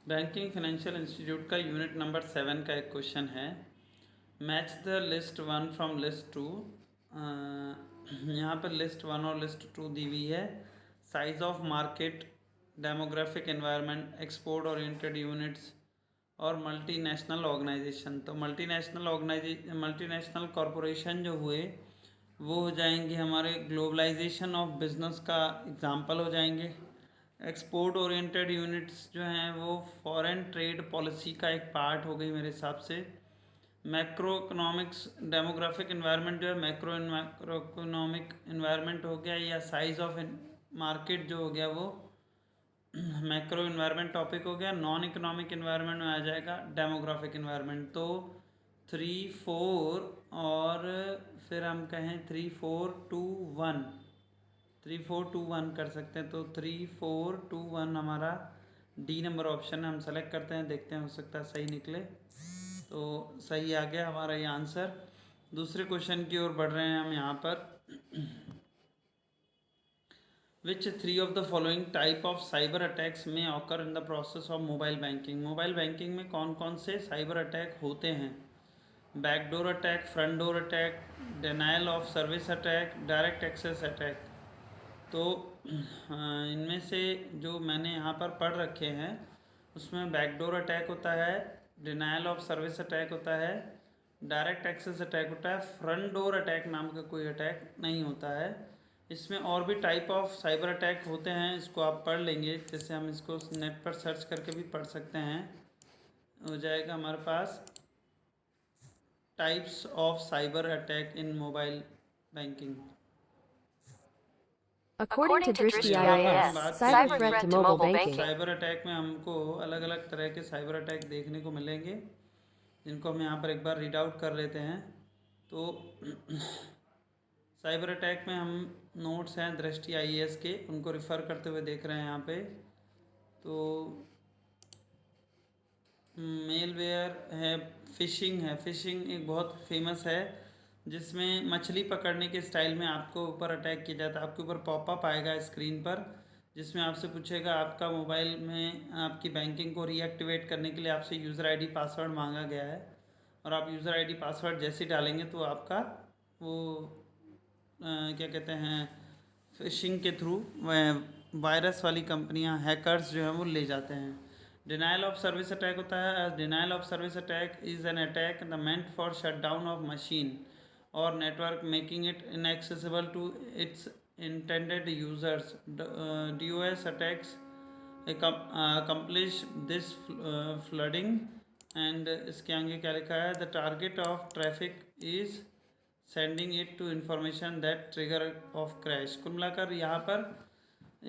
Banking financial institute का unit number 7 का एक क्वेश्चन है। Match the list 1 from list 2। यहाँ पर लिस्ट 1 और लिस्ट 2 दी हुई है। Size of market, demographic environment, export oriented units और मल्टीनेशनल ऑर्गेनाइजेशन। तो मल्टीनेशनल कॉरपोरेशन जो हुए वो हो जाएंगे हमारे ग्लोबलाइजेशन ऑफ बिजनेस का एग्जाम्पल हो जाएंगे। एक्सपोर्ट ओरिएंटेड यूनिट्स जो हैं वो फॉरेन ट्रेड पॉलिसी का एक पार्ट हो गई मेरे हिसाब से। मैक्रो इकोनॉमिक्स डेमोग्राफिक इन्वायरमेंट जो है मैक्रो इकोनॉमिक इन्वायरमेंट हो गया, या साइज ऑफ मार्केट जो हो गया वो मैक्रो इन्वायरमेंट टॉपिक हो गया। नॉन इकोनॉमिक इन्वायरमेंट में आ जाएगा डेमोग्राफिक इन्वायरमेंट। तो 3-4 और फिर हम कहें 3-4-2-1, 3-4-2-1 कर सकते हैं। तो 3-4-2-1 हमारा डी नंबर ऑप्शन हम सेलेक्ट करते हैं, देखते हैं हो सकता है सही निकले। तो सही आ गया हमारा ये आंसर। दूसरे क्वेश्चन की ओर बढ़ रहे हैं हम यहाँ पर। Which three of the following type of cyber attacks may occur in the process of mobile banking? Mobile banking में कौन कौन से साइबर अटैक होते हैं? Backdoor attack, front door attack, denial of service attack, direct access attack. तो इनमें से जो मैंने यहाँ पर पढ़ रखे हैं उसमें बैकडोर अटैक होता है, डिनाइल ऑफ सर्विस अटैक होता है, डायरेक्ट एक्सेस अटैक होता है। फ्रंट डोर अटैक नाम का कोई अटैक नहीं होता है। इसमें और भी टाइप ऑफ साइबर अटैक होते हैं, इसको आप पढ़ लेंगे। जैसे हम इसको नेट पर सर्च करके भी पढ़ सकते हैं। हो जाएगा हमारे पास types of cyber attack in mobile banking. According to Drishti यहाँ पर हम IIS, बात cyber करेंगे threat to mobile banking. Cyber attack में हमको अलग अलग तरह के साइबर अटैक देखने को मिलेंगे, जिनको हम यहाँ पर एक बार रीड आउट कर लेते हैं। तो साइबर अटैक में हम नोट्स हैं दृष्टि IAS के, उनको रिफ़र करते हुए देख रहे हैं यहाँ पे। तो मेलवेयर है, फ़िशिंग है। फ़िशिंग एक बहुत फेमस है जिसमें मछली पकड़ने के स्टाइल में आपको ऊपर अटैक किया जाता है। आपके ऊपर पॉपअप आएगा स्क्रीन पर जिसमें आपसे पूछेगा आपका मोबाइल में आपकी बैंकिंग को रीएक्टिवेट करने के लिए आपसे यूज़र आईडी पासवर्ड मांगा गया है, और आप यूज़र आईडी पासवर्ड जैसे डालेंगे तो आपका वो क्या कहते हैं फिशिंग के थ्रू वायरस वाली कंपनियां, हैकर्स जो हैं वो ले जाते हैं। डिनाइल ऑफ सर्विस अटैक होता है। Denial of service attack is an attack the meant for shut down of machine or network, making it inaccessible to its intended users. DOS attacks accomplish this flooding। And इसके आगे क्या लिखा है? The target of traffic is sending it to information that trigger of crash. कुल मिलाकर यहाँ पर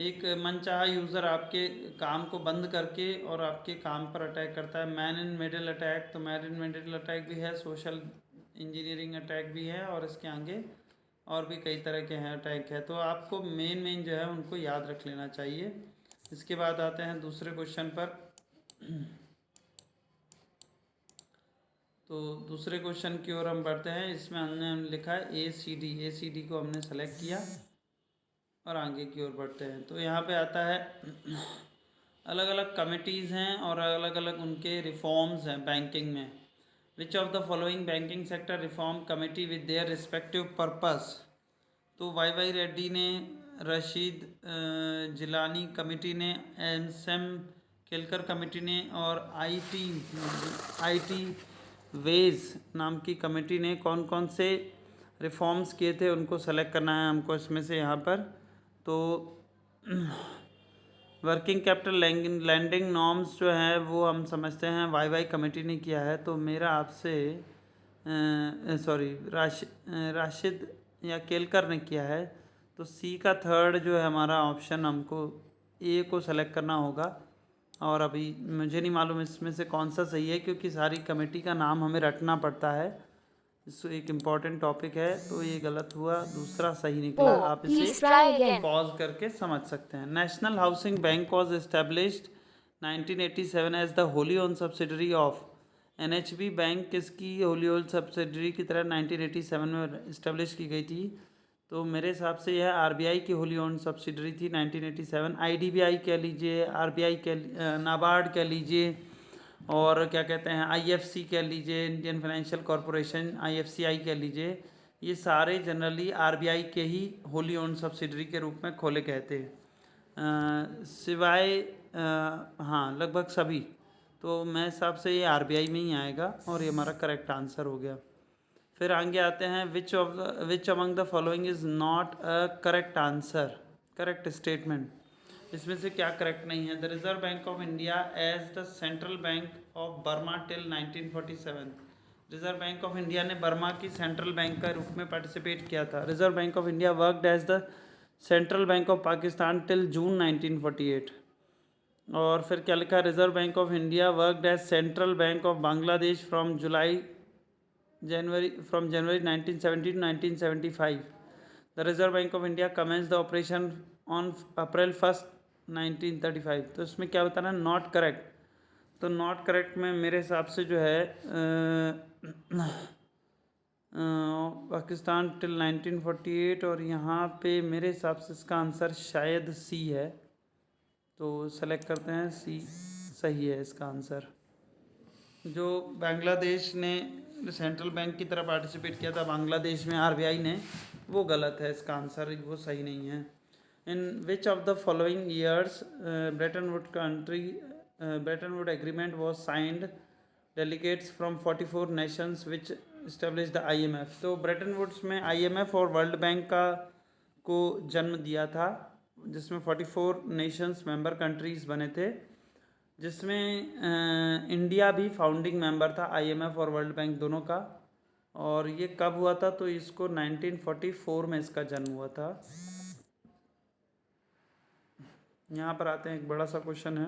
एक मनचाहा यूज़र आपके काम को बंद करके और आपके काम पर अटैक करता है। मैन इन मिडिल अटैक, तो मैन इन मिडिल अटैक भी है, सोशल इंजीनियरिंग अटैक भी है, और इसके आगे और भी कई तरह के हैं अटैक है। तो आपको मेन जो है उनको याद रख लेना चाहिए। इसके बाद आते हैं दूसरे क्वेश्चन पर। तो दूसरे क्वेश्चन की ओर हम बढ़ते हैं। इसमें हमने लिखा है ACD को हमने सेलेक्ट किया और आगे की ओर बढ़ते हैं। तो यहाँ पे आता है अलग अलग कमिटीज़ हैं और अलग अलग उनके रिफॉर्म्स हैं बैंकिंग में। विच of the following banking sector reform committee with their respective purpose. तो YY रेड्डी ने, रशीद जिलानी कमेटी ने, एम केलकर कमेटी ने और IT वेज नाम की कमेटी ने कौन कौन से रिफॉर्म्स किए थे उनको सेलेक्ट करना है हमको इसमें से यहाँ पर। तो वर्किंग कैपिटल लैंडिंग नॉर्म्स जो है वो हम समझते हैं YY कमेटी ने किया है। तो मेरा आपसे राशिद या केलकर ने किया है। तो C का थर्ड जो है हमारा ऑप्शन, हमको A को सेलेक्ट करना होगा। और अभी मुझे नहीं मालूम इसमें से कौन सा सही है, क्योंकि सारी कमेटी का नाम हमें रटना पड़ता है। इसको एक इम्पॉर्टेंट टॉपिक है, तो ये गलत हुआ, दूसरा सही निकला। आप इसे पॉज करके समझ सकते हैं। National housing bank was established 1987 as the wholly owned subsidiary of. NHB bank किसकी होली ओन सब्सिडरी की तरह 1987 में इस्टेब्लिश की गई थी? तो मेरे हिसाब से यह आरबीआई की होली ओन्ड सब्सिडरी थी 1987। आईडीबीआई कह लीजिए, आरबीआई कह, नाबार्ड कह लीजिए, और क्या कहते हैं आईएफसी कह लीजिए, इंडियन फाइनेंशियल कॉरपोरेशन, आईएफसीआई कह लीजिए, ये सारे जनरली आरबीआई के ही होली ओन्ड सब्सिडरी के रूप में खोले गए थे। सिवाय हाँ लगभग सभी। तो मेरे हिसाब से ये आरबीआई में ही आएगा और ये हमारा करेक्ट आंसर हो गया। फिर आगे आते हैं, which among the following is not a correct answer, correct statement. इसमें से क्या करेक्ट नहीं है? The Reserve Bank of India as the central bank of Burma till 1947। Reserve Bank of India ने बर्मा की सेंट्रल बैंक के रूप में पार्टिसिपेट किया था। Reserve Bank of India worked as the central bank of Pakistan till June 1948। और फिर क्या लिखा? Reserve Bank of India worked as central bank of Bangladesh from January 1970 to 1975. The Reserve Bank of India commenced the operation on April 1st 1935। तो इसमें क्या बताना है? Not correct. तो नॉट करेक्ट में मेरे हिसाब से जो है पाकिस्तान टिल 1948, और यहाँ पे मेरे हिसाब से इसका आंसर शायद सी है। तो सेलेक्ट करते हैं सी, सही है इसका आंसर। जो बांग्लादेश ने सेंट्रल बैंक की तरह पार्टिसिपेट किया था बांग्लादेश में आरबीआई ने, वो गलत है, इसका आंसर वो सही नहीं है। In which of the following years Bretton Wood agreement was signed, delegates from 44 nations which establish the IMF. तो ब्रेटन वुड्स में आईएमएफ और वर्ल्ड बैंक का को जन्म दिया था, जिसमें 44 नेशंस मेंबर कंट्रीज़ बने थे, जिसमें इंडिया भी फाउंडिंग मेंबर था आईएमएफ और वर्ल्ड बैंक दोनों का। और ये कब हुआ था? तो इसको 1944 में इसका जन्म हुआ था। यहाँ पर आते हैं, एक बड़ा सा क्वेश्चन है,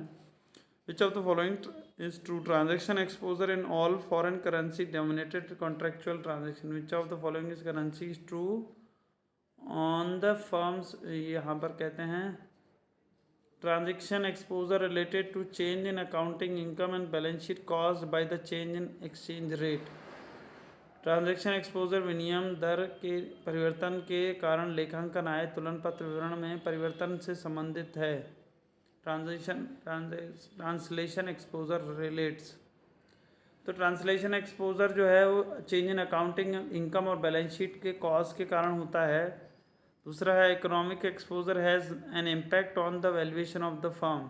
विच of the following is true? Transaction exposure in all foreign currency dominated contractual transaction. Which of the following is currency is true on the firms, यहाँ पर कहते हैं transaction exposure related to change in accounting income and balance sheet caused by the change in exchange rate। Transaction exposure विनिमय दर के परिवर्तन के कारण लेखांकन आय तुलन पत्र विवरण में परिवर्तन से संबंधित है। Translation exposure relates. तो ट्रांसलेशन एक्सपोजर जो है वो चेंज इन अकाउंटिंग इनकम और बैलेंस शीट के कॉज के कारण होता है। दूसरा है economic exposure has an impact on the valuation of the firm.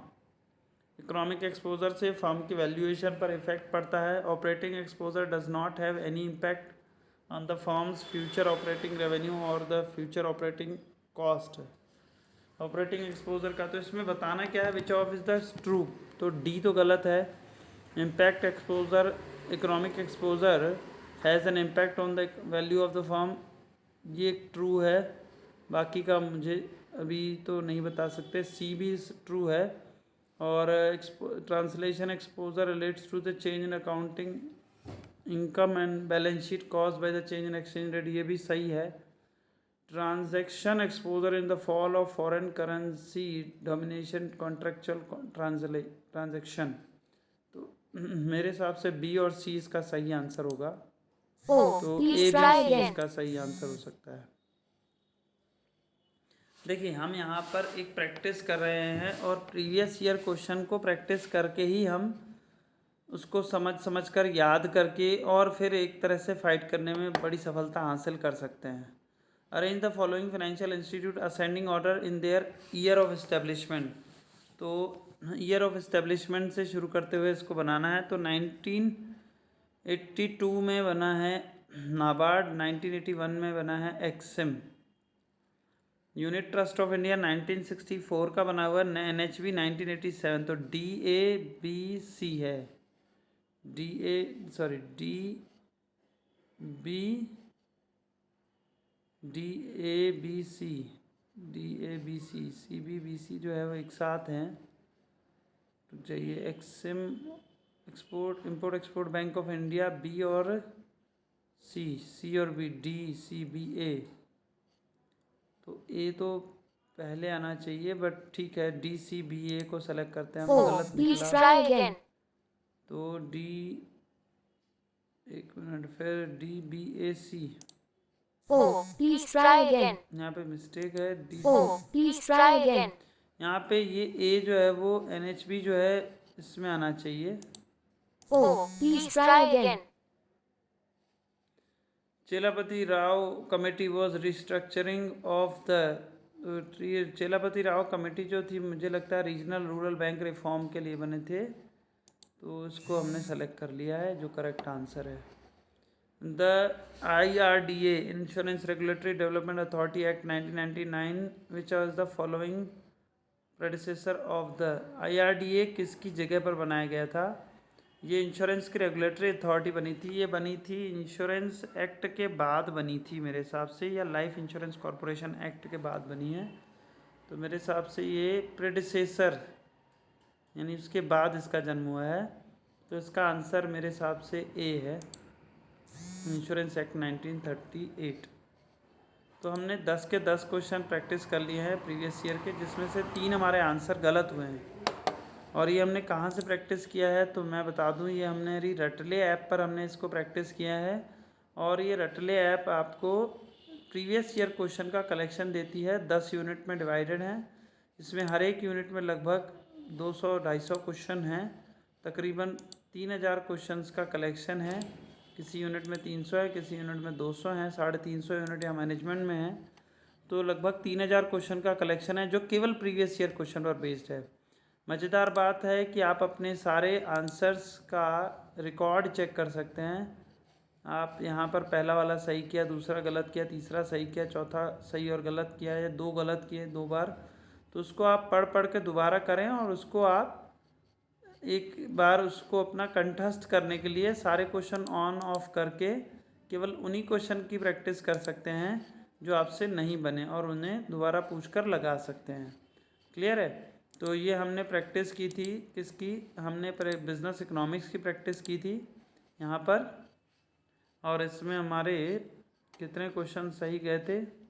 Economic exposure से फर्म की वैल्यूएशन पर इफेक्ट पड़ता है। Operating exposure does not have any impact on the firm's future operating revenue और the future operating cost. Operating exposure का तो इसमें बताना क्या है, which of is the true? तो डी तो गलत है। Impact exposure, economic exposure has an impact on the value of the firm, ये ट्रू है। बाकी का मुझे अभी तो नहीं बता सकते। सी भी ट्रू है। और translation exposure relates to the change in accounting income and balance sheet caused by the change in exchange rate, ये भी सही है। Transaction exposure in the fall of foreign currency domination contractual transaction. तो मेरे हिसाब से बी और सी इसका सही आंसर होगा। तो ए बी सी इसका सही आंसर हो सकता है। देखिए हम यहाँ पर एक प्रैक्टिस कर रहे हैं और प्रीवियस ईयर क्वेश्चन को प्रैक्टिस करके ही हम उसको समझ कर याद करके और फिर एक तरह से फाइट करने में बड़ी सफलता हासिल कर सकते हैं। Arrange the following financial institute ascending order in their year of establishment. तो ईयर ऑफ इस्टेब्लिशमेंट से शुरू करते हुए इसको बनाना है। तो 1982 में बना है नाबार्ड, 1981 में बना है Exim. Unit trust of India 1964 का बना हुआ है, एनएचबी 1987। तो डी ए बी सी है, D A B C, C B C जो है वो एक साथ हैं। तो चाहिए EXIM export import export bank of India, B और सी और B, D C B A. तो ए तो पहले आना चाहिए बट ठीक है, डी सी बी ए को सेलेक्ट करते हैं। गलत निकला। तो डी, एक मिनट, फिर D B A C, Oh, please try again. यहाँ पे मिस्टेक है D. Oh, please try again. यहाँ पे ये ए जो है वो NHB जो है इसमें आना चाहिए। Oh, please try again. Chelapati Rao committee was restructuring of the Chelapati Rao committee जो थी, मुझे लगता है रीजनल रूरल बैंक रिफॉर्म के लिए बने थे, तो इसको हमने सेलेक्ट कर लिया है जो करेक्ट आंसर है। The IRDA insurance regulatory development authority act 1999 which was the following predecessor of the IRDA किसकी जगह पर बनाया गया था? ये इंश्योरेंस की रेगुलेटरी अथॉरिटी बनी थी, ये बनी थी इंश्योरेंस एक्ट के बाद बनी थी मेरे हिसाब से, या लाइफ इंश्योरेंस कॉरपोरेशन एक्ट के बाद बनी है, तो मेरे हिसाब से ये प्रेडिसेसर यानी उसके बाद इसका जन्म हुआ है, तो इसका आंसर मेरे हिसाब से ए है, इंश्योरेंस एक्ट 1938। तो हमने 10 के 10 क्वेश्चन प्रैक्टिस कर लिए हैं प्रीवियस ईयर के, जिसमें से 3 हमारे आंसर गलत हुए हैं। और ये हमने कहाँ से प्रैक्टिस किया है तो मैं बता दूं, ये हमने रटले ऐप पर हमने इसको प्रैक्टिस किया है। और ये रटले ऐप आपको प्रीवियस ईयर क्वेश्चन का कलेक्शन देती है, 10 यूनिट में डिवाइडेड है। इसमें हर एक यूनिट में लगभग 200-250 क्वेश्चन हैं, तकरीबन 3000 क्वेश्चंस का कलेक्शन है। किसी यूनिट में 300 है, किसी यूनिट में 200 है, 350 यूनिट या मैनेजमेंट में है, तो लगभग 3000 क्वेश्चन का कलेक्शन है जो केवल प्रीवियस ईयर क्वेश्चन पर बेस्ड है। मज़ेदार बात है कि आप अपने सारे आंसर्स का रिकॉर्ड चेक कर सकते हैं। आप यहाँ पर पहला वाला सही किया, दूसरा गलत किया, तीसरा सही किया, चौथा सही और गलत किया, या 2 गलत किए 2 बार, तो उसको आप पढ़ पढ़ के दोबारा करें और उसको आप एक बार उसको अपना कंठस्थ करने के लिए सारे क्वेश्चन ऑन ऑफ करके केवल उन्हीं क्वेश्चन की प्रैक्टिस कर सकते हैं जो आपसे नहीं बने, और उन्हें दोबारा पूछकर लगा सकते हैं। क्लियर है? तो ये हमने प्रैक्टिस की थी किसकी, हमने बिजनेस इकोनॉमिक्स की प्रैक्टिस की थी यहाँ पर, और इसमें हमारे कितने क्वेश्चन सही गए थे,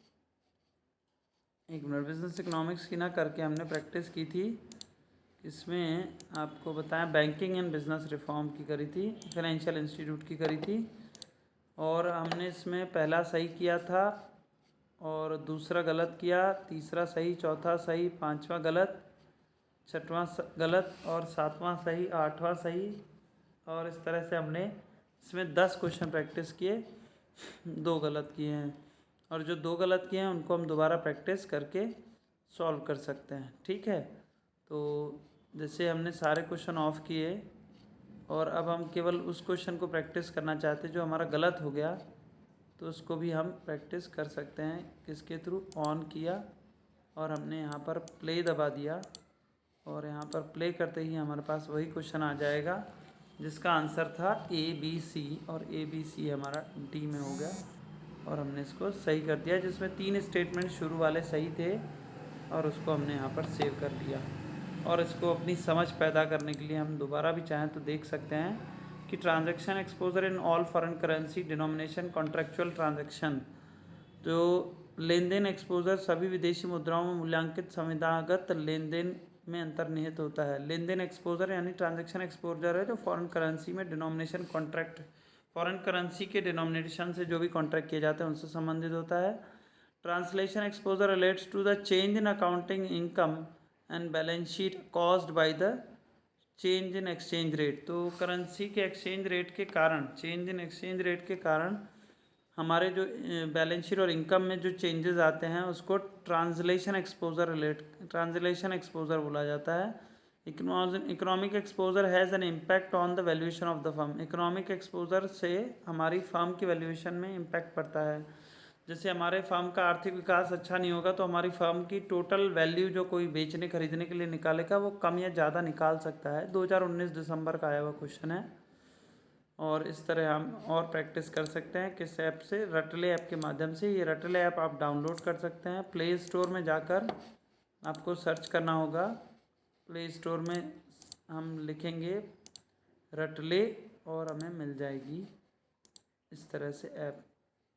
एक मिनट, बिजनेस इकोनॉमिक्स की ना करके हमने प्रैक्टिस की थी, इसमें आपको बताया बैंकिंग एंड बिजनेस रिफॉर्म की करी थी, फाइनेंशियल इंस्टीट्यूट की करी थी, और हमने इसमें पहला सही किया था और दूसरा गलत किया, तीसरा सही, चौथा सही, पांचवा गलत, छठवां गलत और सातवां सही, आठवां सही, और इस तरह से हमने इसमें 10 क्वेश्चन प्रैक्टिस किए, 2 गलत किए हैं, और जो 2 गलत किए हैं उनको हम दोबारा प्रैक्टिस करके सॉल्व कर सकते हैं। ठीक है, तो जैसे हमने सारे क्वेश्चन ऑफ किए और अब हम केवल उस क्वेश्चन को प्रैक्टिस करना चाहते हैं जो हमारा गलत हो गया, तो उसको भी हम प्रैक्टिस कर सकते हैं। किसके थ्रू? ऑन किया और हमने यहाँ पर प्ले दबा दिया, और यहाँ पर प्ले करते ही हमारे पास वही क्वेश्चन आ जाएगा जिसका आंसर था ABC, और ABC हमारा डी में हो गया, और हमने इसको सही कर दिया, जिसमें 3 स्टेटमेंट शुरू वाले सही थे, और उसको हमने यहाँ पर सेव कर लिया। और इसको अपनी समझ पैदा करने के लिए हम दोबारा भी चाहें तो देख सकते हैं कि transaction exposure in all foreign currency denomination contractual transaction, जो लेन देन एक्सपोजर सभी विदेशी मुद्राओं में मूल्यांकित संविदागत लेन देन में अंतर्निहित होता है। लेन देन एक्सपोजर यानी ट्रांजैक्शन एक्सपोजर है जो फॉरेन करेंसी में डिनोमिनेशन कॉन्ट्रैक्ट, फॉरेन करेंसी के डिनोमिनेशन से जो भी कॉन्ट्रैक्ट किए जाते हैं उनसे संबंधित होता है। Translation exposure relates to the change in accounting income and balance sheet caused by the change in exchange rate, तो करेंसी के एक्सचेंज रेट के कारण, चेंज इन एक्सचेंज रेट के कारण हमारे जो बैलेंस शीट और इनकम में जो चेंजेस आते हैं उसको ट्रांसलेशन एक्सपोजर बोला जाता है। Economic exposure has an impact on the valuation of the firm, economic exposure से हमारी फर्म की वैल्यूएशन में इम्पैक्ट पड़ता है। जैसे हमारे फर्म का आर्थिक विकास अच्छा नहीं होगा तो हमारी फर्म की टोटल वैल्यू जो कोई बेचने खरीदने के लिए निकालेगा वो कम या ज़्यादा निकाल सकता है। 2019 दिसंबर का आया हुआ क्वेश्चन है, और इस तरह हम और प्रैक्टिस कर सकते हैं किस ऐप से, रटले ऐप के माध्यम से। ये रटले ऐप आप डाउनलोड कर सकते हैं, प्ले स्टोर में जाकर आपको सर्च करना होगा, प्ले स्टोर में हम लिखेंगे रटले और हमें मिल जाएगी इस तरह से ऐप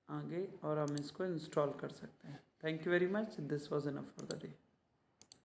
आगे, और हम इसको इंस्टॉल कर सकते हैं। Thank you very much, this was enough for the day.